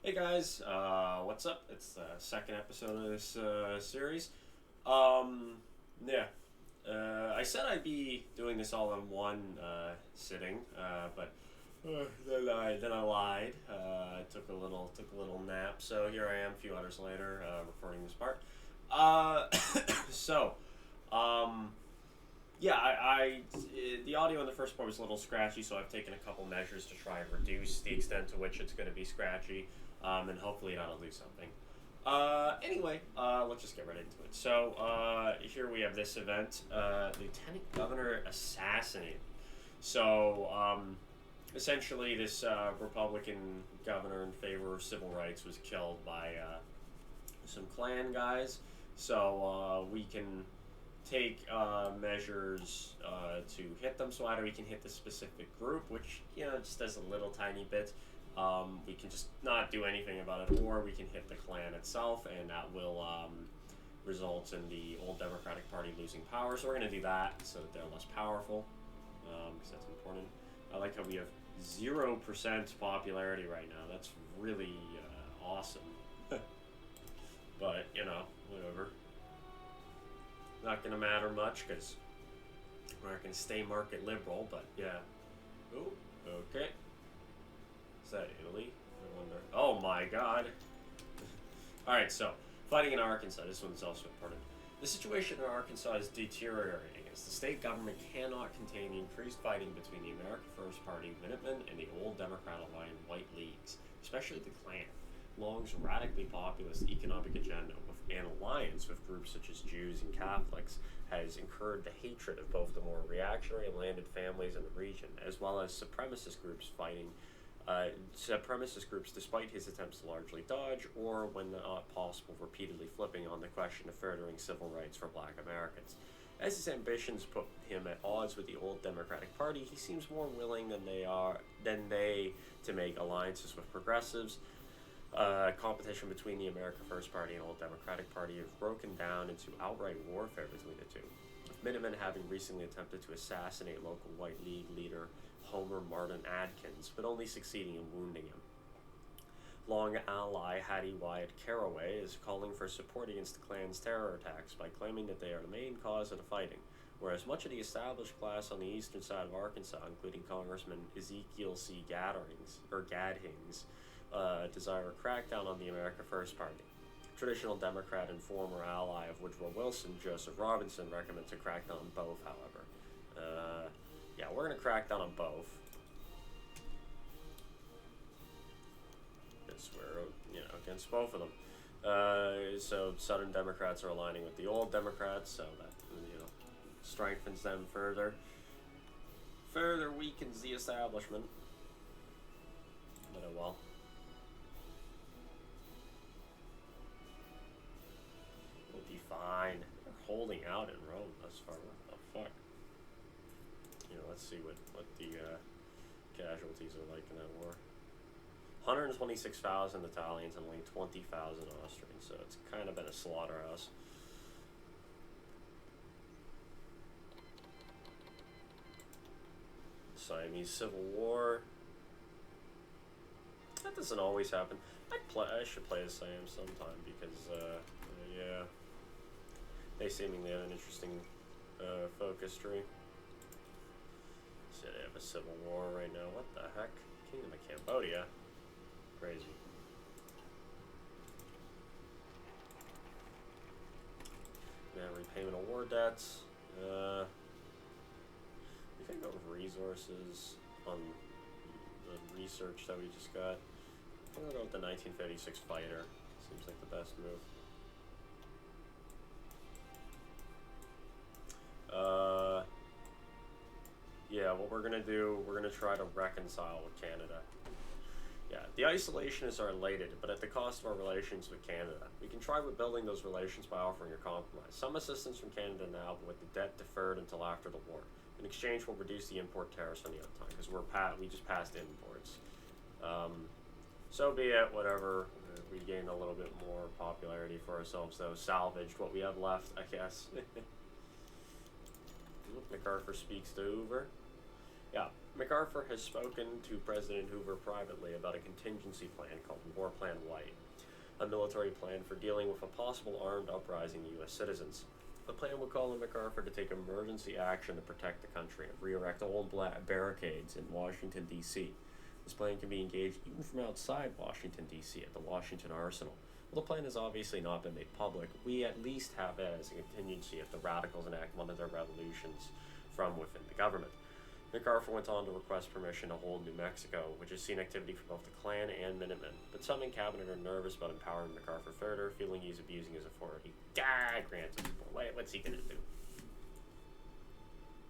Hey guys, what's up? It's the second episode of this series. Um, yeah, I said I'd be doing this all in one sitting, but then I lied. I took a little nap. So here I am, a few hours later, recording this part. Uh, so, um, yeah, the audio in the first part was a little scratchy, so I've taken a couple measures to try and reduce the extent to which it's going to be scratchy, and hopefully not lose something. Anyway, let's just get right into it. So here we have this event: Lieutenant Governor assassinated. So essentially, this Republican governor in favor of civil rights was killed by some Klan guys. So we can take measures to hit them. So either we can hit the specific group, which just does a little tiny bit. We can just not do anything about it, or we can hit the Klan itself, and that will result in the old Democratic Party losing power. So we're going to do that so that they're less powerful, because that's important. I like how we have 0% popularity right now. That's really awesome. But whatever. Not gonna matter much because we're not gonna stay market liberal, but yeah. Oh, okay. Is that Italy? I wonder. Oh my god. Alright, so fighting in Arkansas. This one's also important. The situation in Arkansas is deteriorating as the state government cannot contain the increased fighting between the America First Party Minutemen and the old Democrat aligned White Leagues, especially the Klan. Long's radically populist economic agenda with an alliance with groups such as Jews and Catholics has incurred the hatred of both the more reactionary landed families in the region, as well as supremacist groups despite his attempts to largely dodge, or when not possible, repeatedly flipping on the question of furthering civil rights for black Americans. As his ambitions put him at odds with the old Democratic Party, he seems more willing than they to make alliances with progressives. Competition between the America First Party and Old Democratic Party have broken down into outright warfare between the two, with Minutemen having recently attempted to assassinate local White League leader Homer Martin Adkins, but only succeeding in wounding him. Long ally Hattie Wyatt Caraway is calling for support against the Klan's terror attacks by claiming that they are the main cause of the fighting, whereas much of the established class on the eastern side of Arkansas, including Congressman Ezekiel C. Gadhings, desire a crackdown on the America First Party. Traditional Democrat and former ally of Woodrow Wilson, Joseph Robinson, recommends a crackdown on both, however. Yeah, we're going to crack down on both. Because we're, against both of them. So Southern Democrats are aligning with the old Democrats, so that, strengthens them further. Further weakens the establishment. But oh well. Fine. They're holding out in Rome thus far. What the fuck? Let's see what the casualties are like in that war. 126,000 Italians and only 20,000 Austrians, so it's kind of been a slaughterhouse. Siamese Civil War. That doesn't always happen. I should play as Siam sometime because, yeah. They seemingly have an interesting focus tree. So they have a civil war right now. What the heck? Kingdom of Cambodia? Crazy. Yeah, repayment of war debts. We can go with resources on the research that we just got. I'm gonna go with the 1936 fighter. Seems like the best move. Yeah, what we're gonna do, we're gonna try to reconcile with Canada. Yeah, the isolationists are elated, but at the cost of our relations with Canada. We can try rebuilding those relations by offering a compromise. Some assistance from Canada now, but with the debt deferred until after the war. In exchange, we'll reduce the import tariffs on the other time, because we just passed imports. So be it, whatever. We gained a little bit more popularity for ourselves, though. Salvaged what we have left, I guess. MacArthur speaks to Hoover. Yeah, MacArthur has spoken to President Hoover privately about a contingency plan called War Plan Light, a military plan for dealing with a possible armed uprising of U.S. citizens. The plan would call on MacArthur to take emergency action to protect the country and re-erect old barricades in Washington, D.C. This plan can be engaged even from outside Washington, D.C. at the Washington Arsenal. While the plan has obviously not been made public, we at least have it as a contingency if the radicals enact one of their revolutions from within the government. MacArthur went on to request permission to hold New Mexico, which has seen activity from both the Klan and Minutemen, but some in cabinet are nervous about empowering MacArthur further, feeling he's abusing his authority. Grant him. What's he gonna do?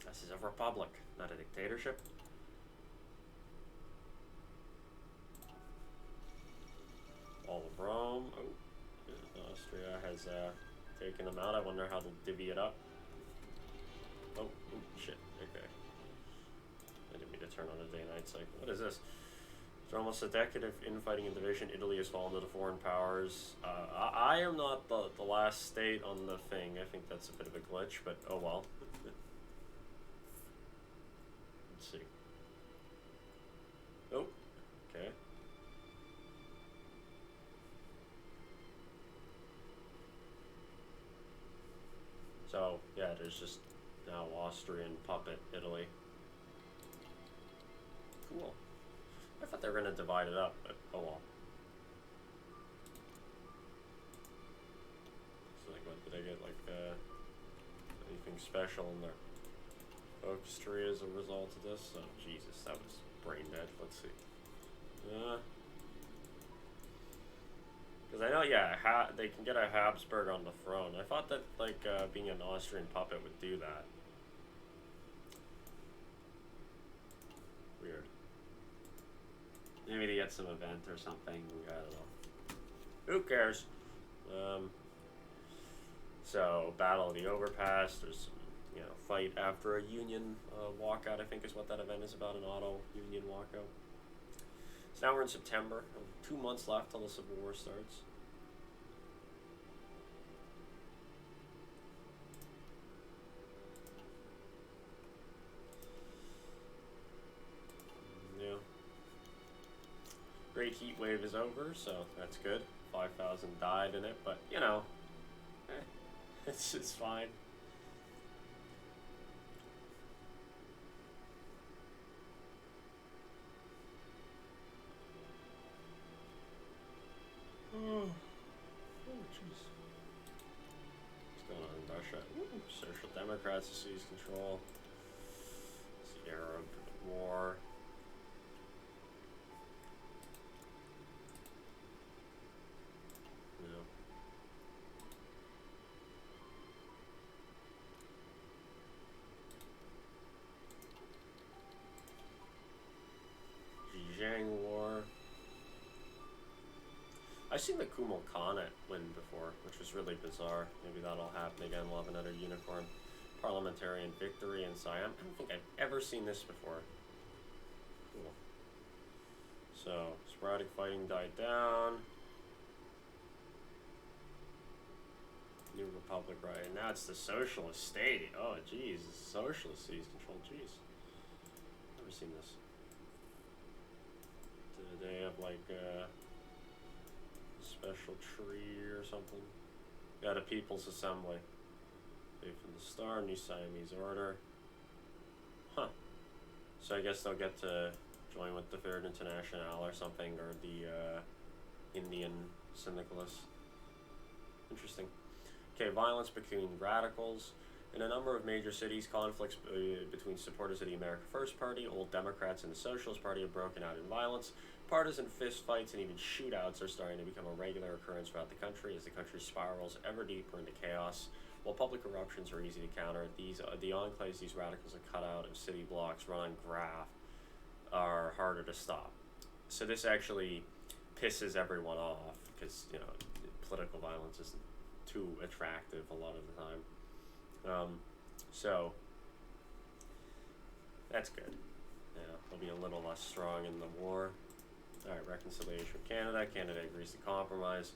This is a republic, not a dictatorship. All of Rome. Oh, Austria has taken them out. I wonder how they'll divvy it up. Oh, shit. Okay. I didn't mean to turn on a day-night cycle. What is this? After almost a decade of infighting and division, Italy has fallen to the foreign powers. I am not the last state on the thing. I think that's a bit of a glitch, but oh well. Let's see. Oh, okay. So, yeah, there's just now Austrian puppet Italy. Cool. I thought they were going to divide it up, but oh well. So, like, what did I get? Like, anything special in their focus tree as a result of this? Oh, Jesus, that was brain dead. Let's see. Because I know, yeah, they can get a Habsburg on the throne. I thought that, like, being an Austrian puppet would do that. Weird. Maybe to get some event or something. I don't know. Who cares? So, Battle of the Overpass. There's some, fight after a Union walkout, I think is what that event is about, an auto-Union walkout. So now we're in September. 2 months left till the Civil War starts. Yeah. Great heat wave is over, so that's good. 5,000 died in it, but it's fine. Oh, jeez. What's going on in Russia? Ooh, Social Democrats to seize control. It's the Arab War. Zhejiang War. I've seen the Kumal Khanate win before, which was really bizarre. Maybe that'll happen again. We'll have another unicorn parliamentarian victory in Siam. I don't think I've ever seen this before. Cool. So, sporadic fighting died down. New Republic, right? And now it's the socialist state. Oh, geez. The socialist seized control. Jeez. Never seen this. Did they have, like, special tree or something? Got a People's Assembly. Faith in the Star, New Siamese Order. Huh. So I guess they'll get to join with the Third International or something, or the Indian Syndicalists. Interesting. Okay, violence between radicals. In a number of major cities, conflicts between supporters of the America First Party, Old Democrats, and the Socialist Party have broken out in violence. Partisan fistfights and even shootouts are starting to become a regular occurrence throughout the country as the country spirals ever deeper into chaos. While public eruptions are easy to counter, the enclaves these radicals are cut out of city blocks run on graft are harder to stop. So this actually pisses everyone off because, political violence isn't too attractive a lot of the time. So that's good. They'll be a little less strong in the war. All right, reconciliation with Canada. Canada agrees to compromise.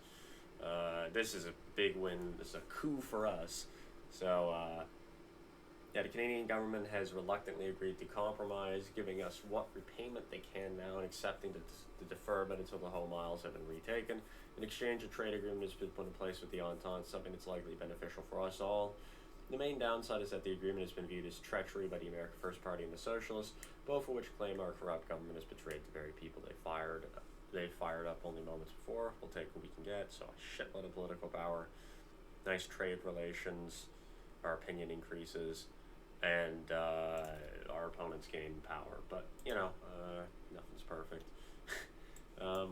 This is a big win. This is a coup for us. So, Yeah, the Canadian government has reluctantly agreed to compromise, giving us what repayment they can now and accepting the deferment until the whole miles have been retaken. In exchange, a trade agreement has been put in place with the Entente, something that's likely beneficial for us all. The main downside is that the agreement has been viewed as treachery by the American First Party and the Socialists, both of which claim our corrupt government has betrayed the very people they fired up only moments before. We'll take what we can get, so a shitload of political power, nice trade relations, our opinion increases, and our opponents gain power. But, nothing's perfect. I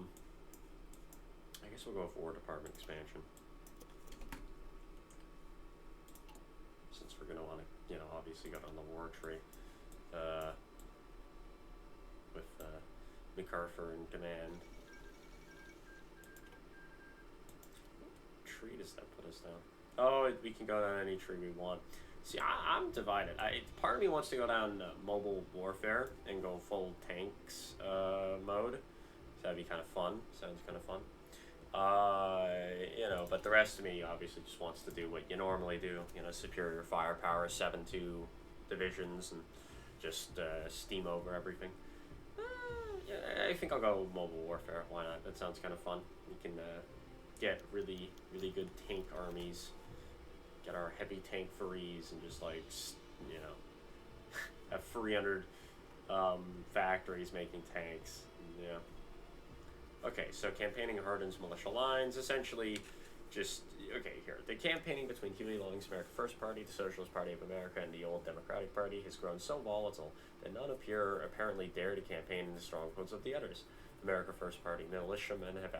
guess we'll go for War Department expansion. Since we're going to want to, obviously go down the war tree. With MacArthur in command. Tree does that put us down? Oh, we can go down any tree we want. See, I'm divided. Part of me wants to go down mobile warfare and go full tanks mode. So that'd be kind of fun. Sounds kind of fun. But the rest of me obviously just wants to do what you normally do. Superior firepower, 7-2 divisions, and just steam over everything. I think I'll go mobile warfare. Why not? That sounds kind of fun. We can get really, really good tank armies. Get our heavy tank frees and just have 300 factories making tanks. Yeah. Okay, so campaigning hardens militia lines. Essentially, the campaigning between Huey Long's American First Party, the Socialist Party of America, and the old Democratic Party has grown so volatile that none apparently dare to campaign in the strongholds of the others. America First Party militiamen have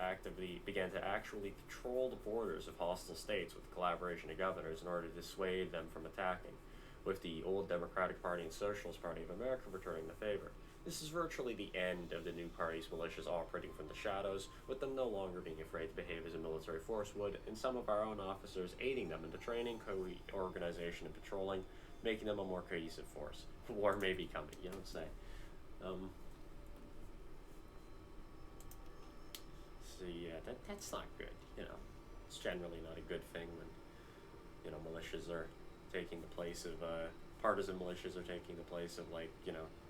began to actually patrol the borders of hostile states with the collaboration of governors in order to dissuade them from attacking, with the old Democratic Party and Socialist Party of America returning the favor. This is virtually the end of the new party's militias operating from the shadows, with them no longer being afraid to behave as a military force would, and some of our own officers aiding them in the training, co-organization, and patrolling, making them a more cohesive force. War may be coming, you don't say. So yeah, that's not good, It's generally not a good thing when, militias are taking the place of, partisan militias are taking the place of,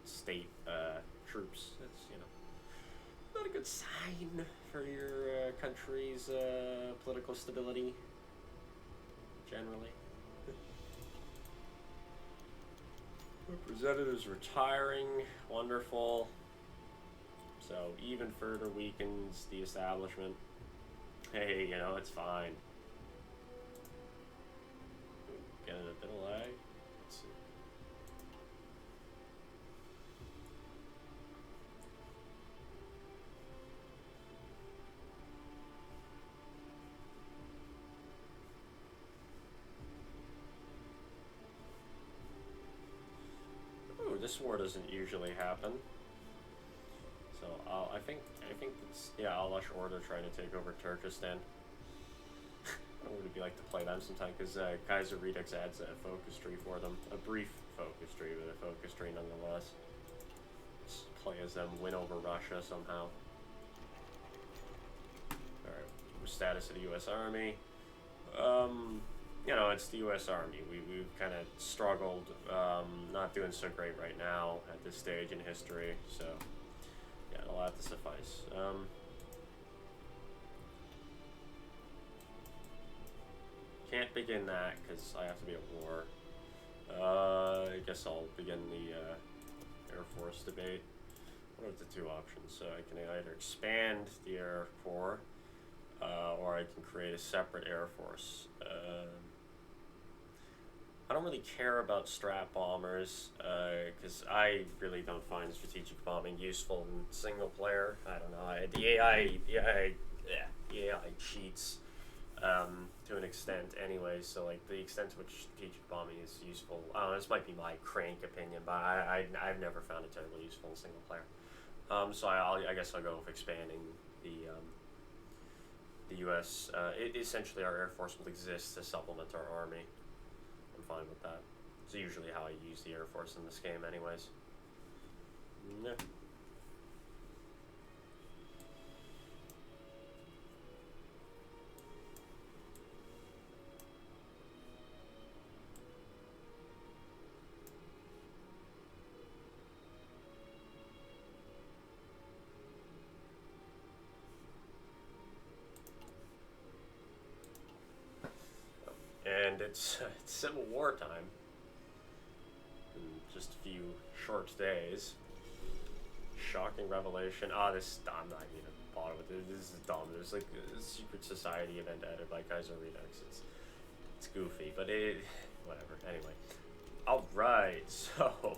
state troops. That's, not a good sign for your country's political stability, generally. Representatives retiring, wonderful. So even further weakens the establishment. Hey, it's fine. Getting a bit of lag. Let's see. Ooh, this war doesn't usually happen. So I think it's Allash Order trying to take over Turkestan. I would be like to play them sometime because Kaiserredux adds a focus tree for them, a brief focus tree, but a focus tree nonetheless. Just play as them, win over Russia somehow. All right, status of the U.S. Army. It's the U.S. Army. We've kind of struggled, not doing so great right now at this stage in history. So. Yeah, it'll have to suffice. Can't begin that because I have to be at war. I guess I'll begin the Air Force debate. What are the two options? So I can either expand the Air Corps, or I can create a separate Air Force. I don't really care about strat bombers, because I really don't find strategic bombing useful in single player. I don't know. The AI cheats to an extent anyway. So the extent to which strategic bombing is useful. I don't know, this might be my crank opinion, but I've never found it terribly useful in single player. So I guess I'll go with expanding the U.S. Essentially, our Air Force will exist to supplement our Army. I'm fine with that. It's usually how I use the Air Force in this game anyways. Yeah. it's Civil War time. In just a few short days. Shocking revelation. I'm not even bother with it. This is dumb. There's like a secret society event added by Kaiserredux. It's goofy, but whatever. Anyway. Alright, so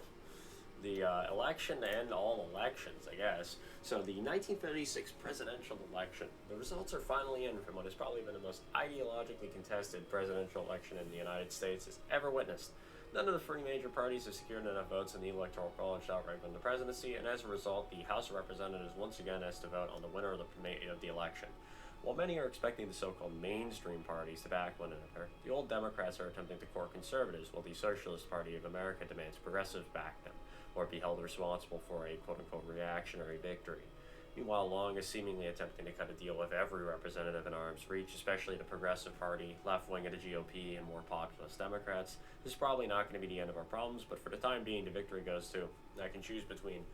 the election to end all elections, I guess. So the 1936 presidential election. The results are finally in from what has probably been the most ideologically contested presidential election in the United States has ever witnessed. None of the three major parties have secured enough votes in the Electoral College to outright win the presidency, and as a result, the House of Representatives once again has to vote on the winner of the election. While many are expecting the so-called mainstream parties to back one another, the old Democrats are attempting to court conservatives, while the Socialist Party of America demands progressives back them, or be held responsible for a quote-unquote reactionary victory. Meanwhile, Long is seemingly attempting to cut a deal with every representative in arm's reach, especially the Progressive Party, left wing of the GOP, and more populist Democrats. This is probably not going to be the end of our problems, but for the time being, the victory goes to, I can choose between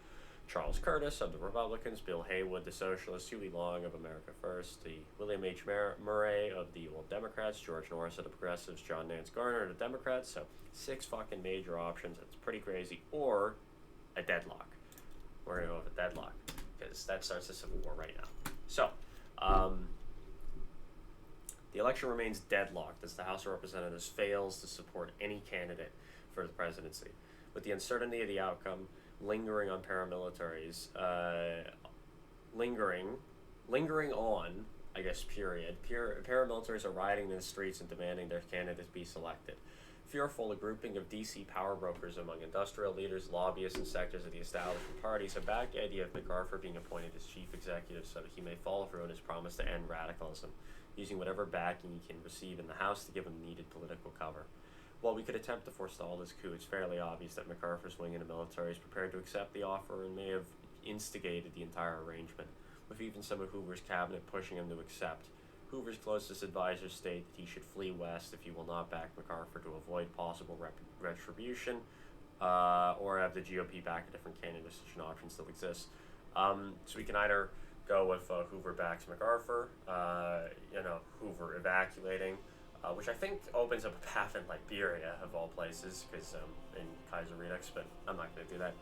Charles Curtis of the Republicans, Bill Haywood, the Socialist, Huey Long of America First, the William H. Murray of the Old Democrats, George Norris of the Progressives, John Nance Garner of the Democrats. So 6 fucking major options. It's pretty crazy. Or a deadlock. We're going to go with a deadlock because that starts the Civil War right now. So, the election remains deadlocked as the House of Representatives fails to support any candidate for the presidency. With the uncertainty of the outcome lingering on paramilitaries, lingering on, I guess, period. Paramilitaries are rioting in the streets and demanding their candidates be selected. Fearful, a grouping of DC power brokers among industrial leaders, lobbyists, and sectors of the establishment parties have backed the idea of MacArthur being appointed as chief executive so that he may follow through on his promise to end radicalism, using whatever backing he can receive in the House to give him needed political cover. While we could attempt to forestall this coup, it's fairly obvious that MacArthur's wing of the military is prepared to accept the offer and may have instigated the entire arrangement, with even some of Hoover's cabinet pushing him to accept. Hoover's closest advisors state that he should flee west if he will not back MacArthur to avoid possible retribution, or have the GOP back a different candidate. Such an option still exists. So we can either go with Hoover backs MacArthur, Hoover evacuating, which I think opens up a path in Liberia, of all places, because in Kaiserredux, but I'm not going to do that.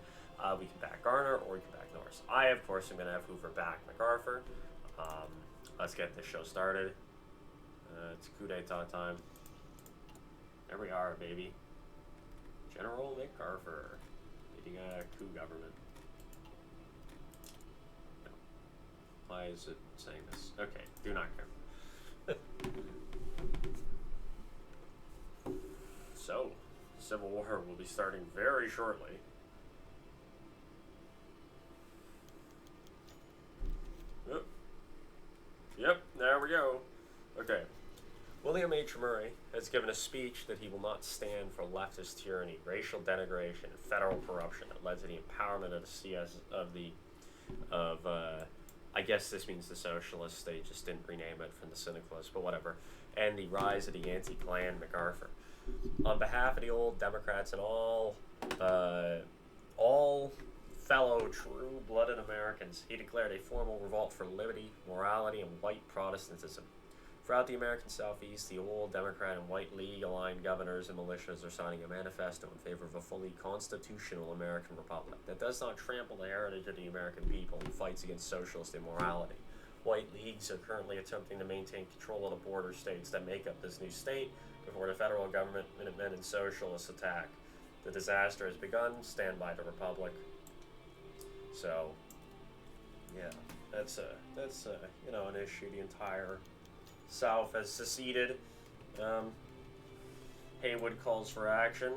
We can back Garner, or we can back Norris. I, of course, am going to have Hoover back MacArthur. Let's get this show started. It's coup d'etat time. There we are, baby. General MacArthur leading a coup government. No. Why is it saying this? Okay, do not care. So, the Civil War will be starting very shortly. Yep, there we go. Okay. William H. Murray has given a speech that he will not stand for leftist tyranny, racial denigration, and federal corruption that led to the empowerment of the CS I guess this means the socialists. They just didn't rename it from the syndicalists, but whatever. And the rise of the anti-Klan MacArthur. On behalf of the old Democrats and all fellow true-blooded Americans, he declared a formal revolt for liberty, morality, and white Protestantism. Throughout the American Southeast, the old Democrat and White League-aligned governors and militias are signing a manifesto in favor of a fully constitutional American republic that does not trample the heritage of the American people and fights against socialist immorality. White Leagues are currently attempting to maintain control of the border states that make up this new state before the federal government, Minutemen, and socialists attack. The disaster has begun. Stand by the republic. So, yeah, that's an issue. The entire South has seceded. Haywood calls for action.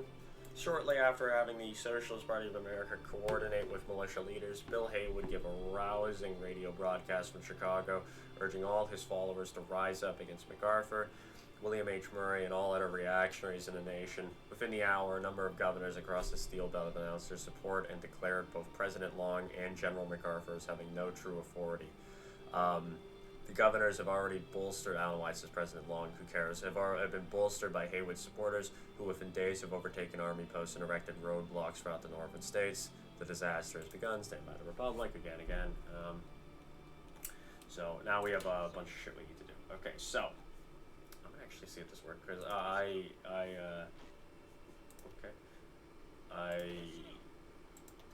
Shortly after having the Socialist Party of America coordinate with militia leaders, Bill Haywood gave a rousing radio broadcast from Chicago, urging all his followers to rise up against MacArthur, William H. Murray, and all other reactionaries in the nation. Within the hour, a number of governors across the Steel Belt announced their support and declared both President Long and General MacArthur as having no true authority. The governors have already bolstered, I don't know why it says President Long, who cares, have been bolstered by Haywood's supporters, who within days have overtaken army posts and erected roadblocks throughout the northern states. The disaster has begun. Stand by the republic again. So now we have a bunch of shit we need to do. Okay, so I'm gonna actually see if this worked, because do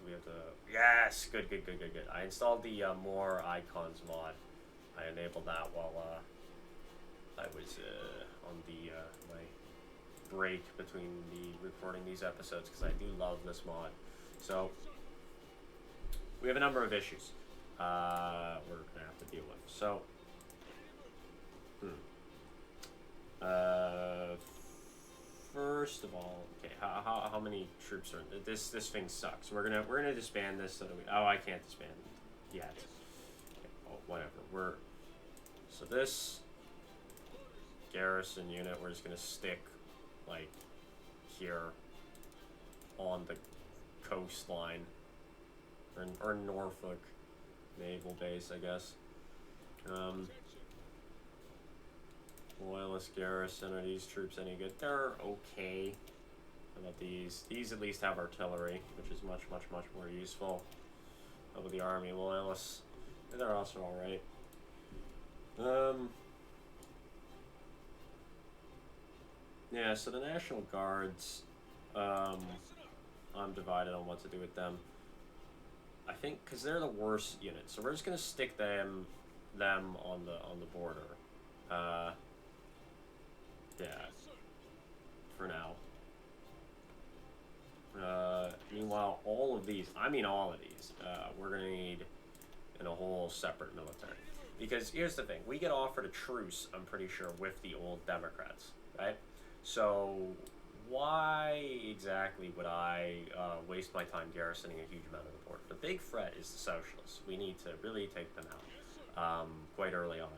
we have to, yes, good. I installed the more icons mod. I enabled that while I was on the my break between the recording these episodes, because I do love this mod. So we have a number of issues we're gonna have to deal with. So first of all, okay, how many troops are in this? This thing sucks. We're gonna disband this so that we. Oh, I can't disband yet. Okay, oh, whatever. So this garrison unit, we're just gonna stick like here on the coastline, or Norfolk naval base, I guess. Loyalist garrison, are these troops any good? They're okay. How about these? These at least have artillery, which is much more useful. How about the army loyalists? They're also alright. Yeah, so the National Guards, I'm divided on what to do with them. I think, because they're the worst unit, so we're just going to stick them on the border. Yeah, for now. Meanwhile, all of these, we're going to need in a whole separate military. Because here's the thing, we get offered a truce, I'm pretty sure, with the old Democrats, right? So why exactly would I waste my time garrisoning a huge amount of the port? The big threat is the socialists. We need to really take them out quite early on.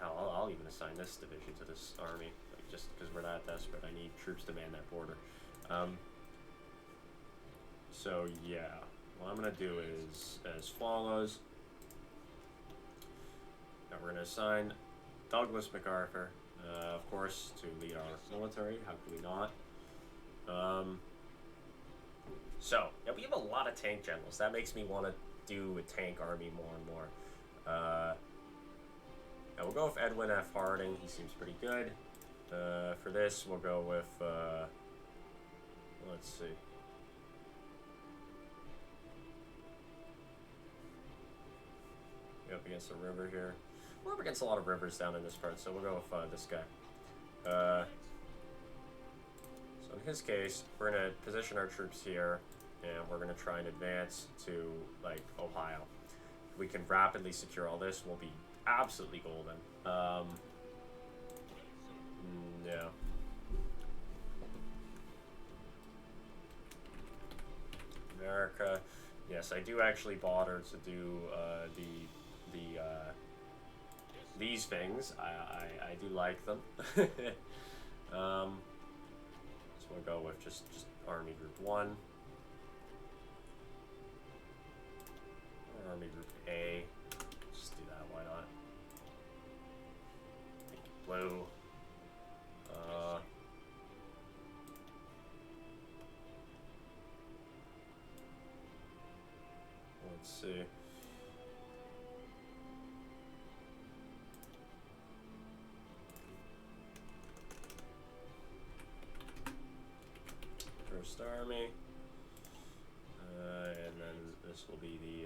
Hell, I'll even assign this division to this army, like, just because we're that desperate. I need troops to man that border. So yeah, what I'm gonna do is as follows. Now we're gonna assign Douglas MacArthur, of course, to lead our military. How could we not? So yeah, we have a lot of tank generals. That makes me want to do a tank army more and more. Now we'll go with Edwin F. Harding. He seems pretty good. For this, we'll go with, let's see. We're up against a river here. We're up against a lot of rivers down in this part, so we'll go with this guy. So in his case, we're going to position our troops here, and we're going to try and advance to, like, Ohio. If we can rapidly secure all this, we'll be absolutely golden. Yeah. America. Yes, I do actually bother to do these things. I do like them. So we'll go with just Army Group 1. Or Army Group A. Just do that, why not? Blue. Let's see. First Army. And then this will be the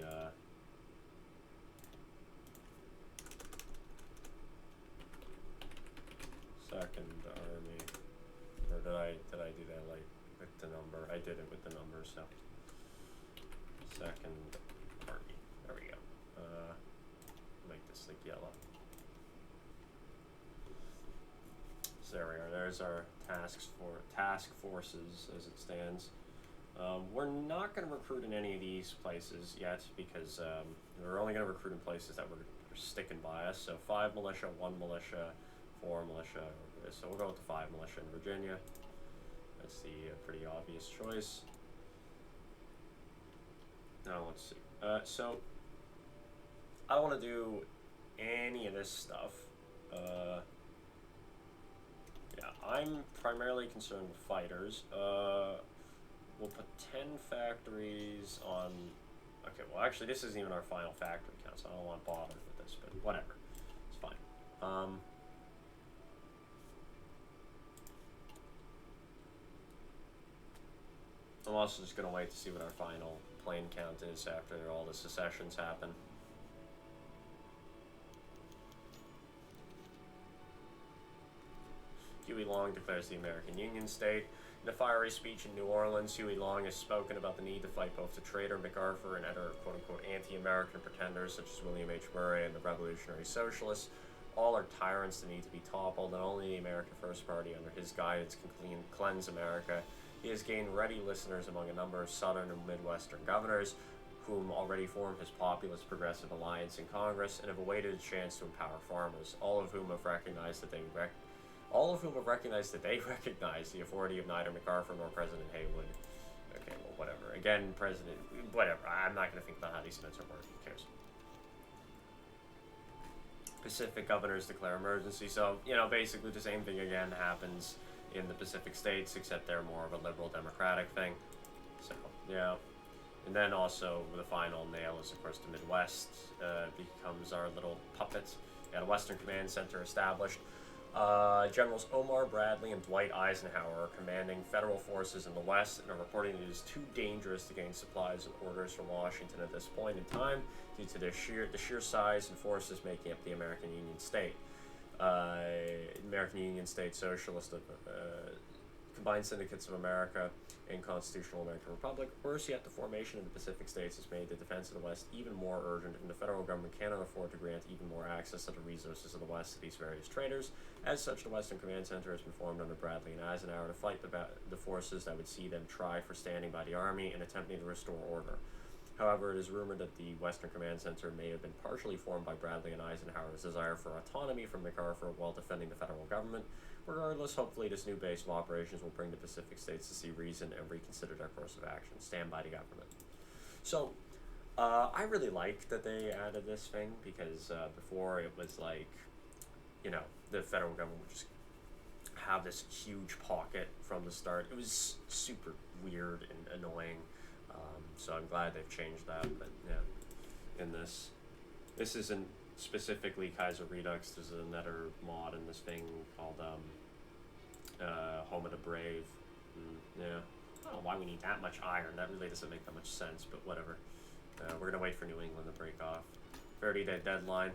Second Army. Or did I do that like with the number? I did it with the number, so Second Army. There we go. Make this like yellow. So there we are. There's our task forces as it stands. We're not going to recruit in any of these places yet because we're only going to recruit in places that we're sticking by us. So 5 militia, 1 militia, 4 militia. So we'll go with the 5 militia in Virginia. That's the pretty obvious choice. Now let's see. So I don't want to do any of this stuff. Yeah, I'm primarily concerned with fighters. We'll put 10 factories on. Okay, well actually this isn't even our final factory count, so I don't want to bother with this, but whatever, it's fine. I'm also just going to wait to see what our final plane count is after all the secessions happen. Huey Long declares the American Union state. In a fiery speech in New Orleans, Huey Long has spoken about the need to fight both the traitor MacArthur and other quote-unquote anti-American pretenders such as William H. Murray and the Revolutionary Socialists. All are tyrants that need to be toppled, and only the American First Party under his guidance can cleanse America. He has gained ready listeners among a number of Southern and Midwestern governors, whom already formed his populist progressive alliance in Congress and have awaited a chance to empower farmers, all of whom have recognized that they recognize the authority of neither MacArthur nor President Haywood. Okay, well, whatever. Again, whatever. I'm not going to think about how these events are working. Who cares? Pacific governors declare emergency. So, basically the same thing again happens in the Pacific states, except they're more of a liberal democratic thing. So, yeah. And then also the final nail is, of course, the Midwest becomes our little puppet. Got a Western Command Center established. Generals Omar Bradley and Dwight Eisenhower are commanding federal forces in the West and are reporting it is too dangerous to gain supplies and orders from Washington at this point in time due to the sheer size and forces making up the American Union State. American Union State Socialist Combined Syndicates of America and Constitutional American Republic. Worse yet, the formation of the Pacific States has made the defense of the West even more urgent, and the federal government cannot afford to grant even more access to the resources of the West to these various traders. As such, the Western Command Center has been formed under Bradley and Eisenhower to fight the forces that would see them try for standing by the Army and attempting to restore order. However, it is rumored that the Western Command Center may have been partially formed by Bradley and Eisenhower's desire for autonomy from MacArthur while defending the federal government. Regardless, hopefully this new base of operations will bring the Pacific States to see reason and reconsider their course of action. Stand by the government. So, I really like that they added this thing, because before it was like, the federal government would just have this huge pocket from the start. It was super weird and annoying. So I'm glad they've changed that. But yeah, in this isn't specifically Kaiserredux. There's another mod in this thing called Home of the Brave. Yeah, I don't know why we need that much iron. That really doesn't make that much sense, but whatever. We're gonna wait for New England to break off. 30-day deadline.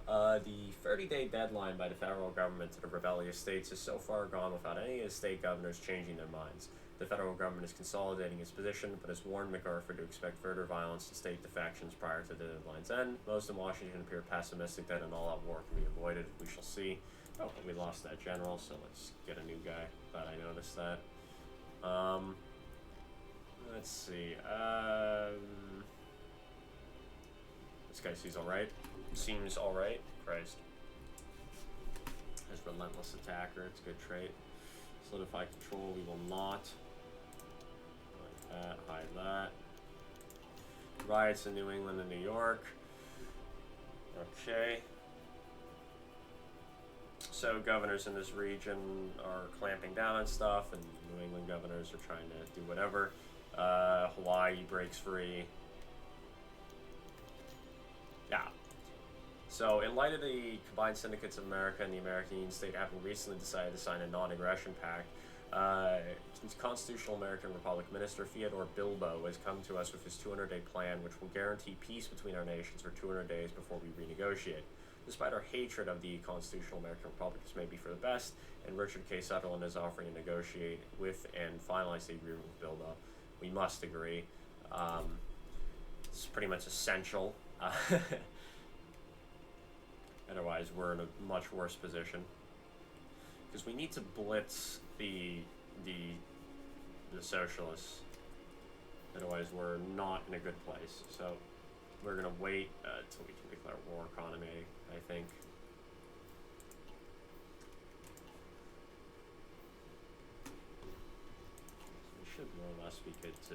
The 30-day deadline by the federal government to the rebellious states has so far gone without any of the state governors changing their minds. The federal government is consolidating its position, but has warned MacArthur to expect further violence to state defections prior to the deadline's end. Most in Washington appear pessimistic that an all-out war can be avoided. We shall see. Oh, but we lost that general, so let's get a new guy. Glad I noticed that. Let's see. This guy seems alright. Seems alright. Christ. As relentless attacker, it's a good trait. Solidify control, we will not. Like that, hide that. Riots in New England and New York. Okay. So governors in this region are clamping down on stuff, and New England governors are trying to do whatever. Hawaii breaks free. Yeah. So, in light of the Combined Syndicates of America and the American Union State having recently decided to sign a non-aggression pact, Constitutional American Republic Minister Theodore Bilbo has come to us with his 200-day plan, which will guarantee peace between our nations for 200 days before we renegotiate. Despite our hatred of the Constitutional American Republic, this may be for the best, and Richard K. Sutherland is offering to negotiate with and finalize the agreement with Bilbo. We must agree. It's pretty much essential. Otherwise, we're in a much worse position, because we need to blitz the socialists. Otherwise, we're not in a good place. So we're gonna wait until we can declare war economy, I think. So we should more or less be good to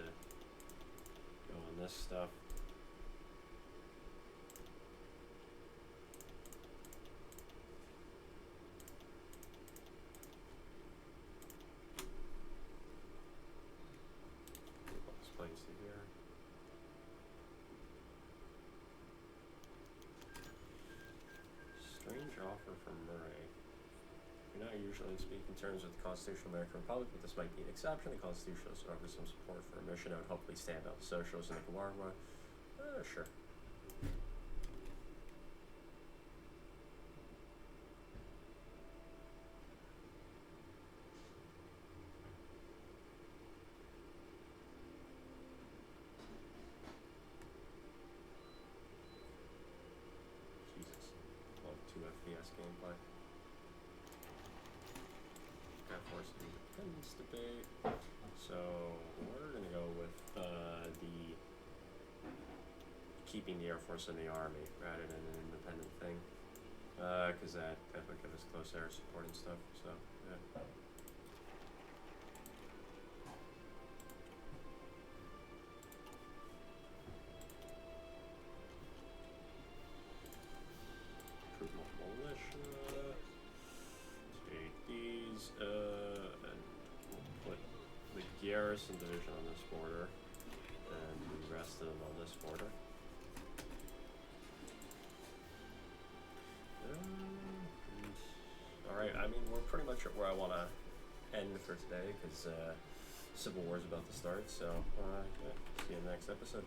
go on this stuff. Offer from Murray. We now usually speak in terms of the Constitutional American Republic, but this might be an exception. The Constitution offers some support for a mission that would hopefully stand out the socialists in Nicaragua. Sure. Jesus. Love 2 FPS gameplay. Air Force Independence debate. So we're gonna go with the keeping the Air Force in the Army rather than an independent thing, because that would give us close air support and stuff. So yeah. Recruit multiple militia. Take these, and we'll put the garrison division on this border, and the rest of them on this border. Alright, I mean, we're pretty much at where I want to end for today, because Civil War is about to start, so yeah, see you in the next episode.